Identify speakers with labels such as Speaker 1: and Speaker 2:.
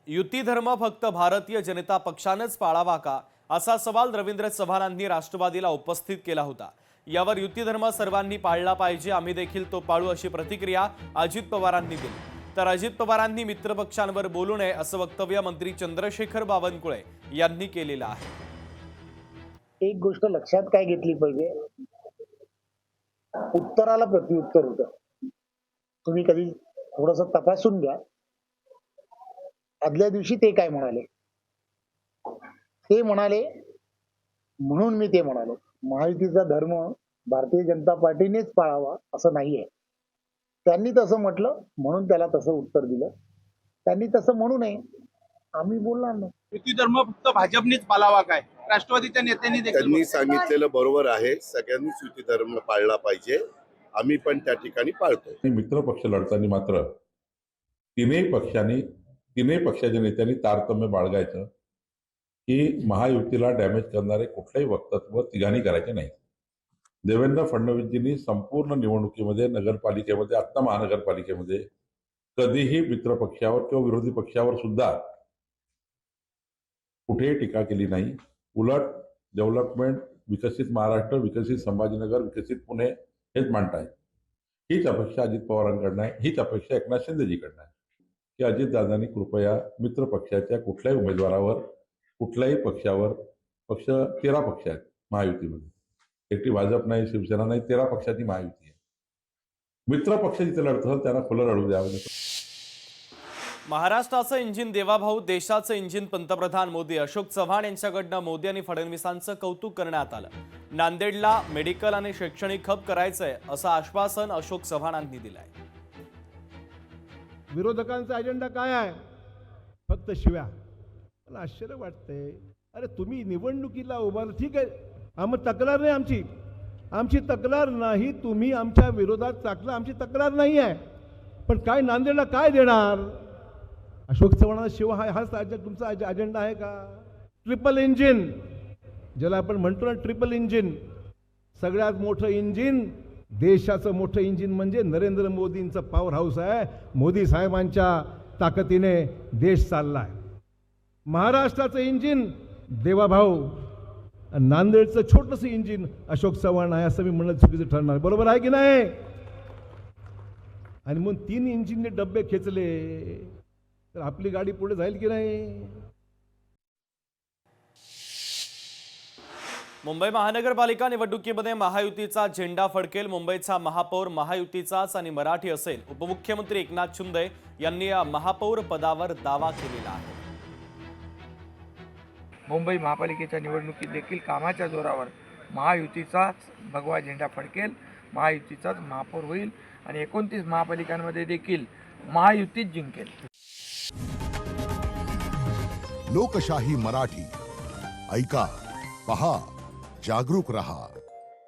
Speaker 1: युती धर्म फक्त भारतीय जनता पक्षानेच पाळावा का, असा सवाल रवींद्र चव्हाणांनी राष्ट्रवादीला उपस्थित केला होता। यावर युती धर्म सर्वांनी पाळला पाहिजे, आम्ही देखील तो पाळू, अशी प्रतिक्रिया अजित पवारांनी दिली। तर अजित पवारांनी मित्रपक्षांवर बोलू नये असं वक्तव्य मंत्री चंद्रशेखर बावनकुळे यांनी केलेलं आहे।
Speaker 2: एक गोष्ट लक्षात काय घेतली पाहिजे, उत्तराला प्रत्युत्तर होतं। तुम्ही कधी थोडंसं तपासून घ्या, आदल्या दिवशी ते काय म्हणाले। ते म्हणाले म्हणून मी ते म्हणालो, महायुतीचा धर्म भारतीय जनता पार्टीनेच पाळावा असं नाहीये। त्यांनी तसं म्हटलं म्हणून त्याला तसं उत्तर दिलं। त्यांनी तसं म्हणू नये, आम्ही बोलणार नाही।
Speaker 3: युती धर्म फक्त भाजपनेच पाळावा काय, राष्ट्रवादीच्या नेत्यांनी देखील
Speaker 4: त्यांनी सांगितलेलं बरोबर आहे। सगळ्यांनीच युती धर्म पाळला पाहिजे, आम्ही पण त्या ठिकाणी पाळतो।
Speaker 5: मित्र पक्ष लढताना मात्र तीनही पक्षाच्या नेत्यांनी तारतम्य बाळगायचं की महायुतीला डॅमेज करणारे कुठलेही वक्तव्य तिघांनी करायचे नाही। देवेंद्र फडणवीसजींनी संपूर्ण निवडणुकीमध्ये, नगरपालिकेमध्ये, आत्ता महानगरपालिकेमध्ये कधीही मित्र पक्षावर किंवा विरोधी पक्षावर सुद्धा कुठेही टीका केली नाही। उलट डेव्हलपमेंट, विकसित महाराष्ट्र, विकसित संभाजीनगर, विकसित पुणे हेच मांडतायत। हीच अपेक्षा अजित पवारांकडनं आहे, हीच अपेक्षा एकनाथ शिंदेजीकडनं आहे की अजितदादांनी कृपया मित्र पक्षाच्या कुठल्याही उमेदवारावर, कुठल्याही पक्षावर, पक्ष 13 पक्ष आहेत महायुतीमध्ये, एकटी भाजप नाही, शिवसेना नाही, 13 पक्षाची महायुती आहे। मित्र पक्ष जिथे लढतात त्यांना खुलं लढू द्यावं।
Speaker 1: महाराष्ट्राचं इंजिन देवाभाऊ, देशाचं इंजिन पंतप्रधान मोदी, अशोक चव्हाण यांच्याकडनं मोदी आणि फडणवीसांचं कौतुक करण्यात आलं। नांदेडला मेडिकल आणि शैक्षणिक हब करायचंय असं आश्वासन अशोक चव्हाणांनी दिलंय।
Speaker 6: विरोधकांचा अजेंडा काय आहे? फक्त शिव्या। मला आश्चर्य वाटतंय, अरे तुम्ही निवडणुकीला उभा, ठीक आहे, आम्ही तक्रार नाही, आमची तक्रार नाही, तुम्ही आमच्या विरोधात टाकलं, आमची तक्रार नाही आहे, पण काय नांदेडला काय देणार? अशोक चव्हाणांना शिवा हाच तुमचा अजेंडा आहे का? ट्रिपल इंजिन, ज्याला आपण म्हणतो ना ट्रिपल इंजिन, सगळ्यात मोठं इंजिन, देशाचं मोठं इंजिन म्हणजे नरेंद्र मोदींचं पॉवर हाऊस आहे। मोदी साहेबांच्या ताकदीने देश चाललाय। महाराष्ट्राचं इंजिन देवाभाऊ, नांदेडचं छोटंसं इंजिन अशोक चव्हाण आहे, असं मी म्हणणं चुकीचं ठरणार, बरोबर आहे की नाही? आणि मग 3 इंजिनने डब्बे खेचले तर आपली गाडी पुढे जाईल की नाही?
Speaker 1: मुंबई महानगरपालिका निवडणुकीमध्ये महायुतीचा झेंडा फडकेल। मुंबईचा महापौर महायुतीचाच आणि मराठी असेल। उपमुख्यमंत्री एकनाथ शिंदे यांनी या महापौर पदावर दावा केलेला आहे।
Speaker 7: मुंबई महापालिकेच्या निवडणुकीत देखील कामाच्या जोरावर महायुतीचाच भगवा झेंडा फडकेल, महायुतीचाच महापौर होईल आणि 29 महापालिकांमध्ये देखील महायुतीच जिंकेल।
Speaker 8: लोकशाही मराठी ऐका, पहा, जागरूक रहा।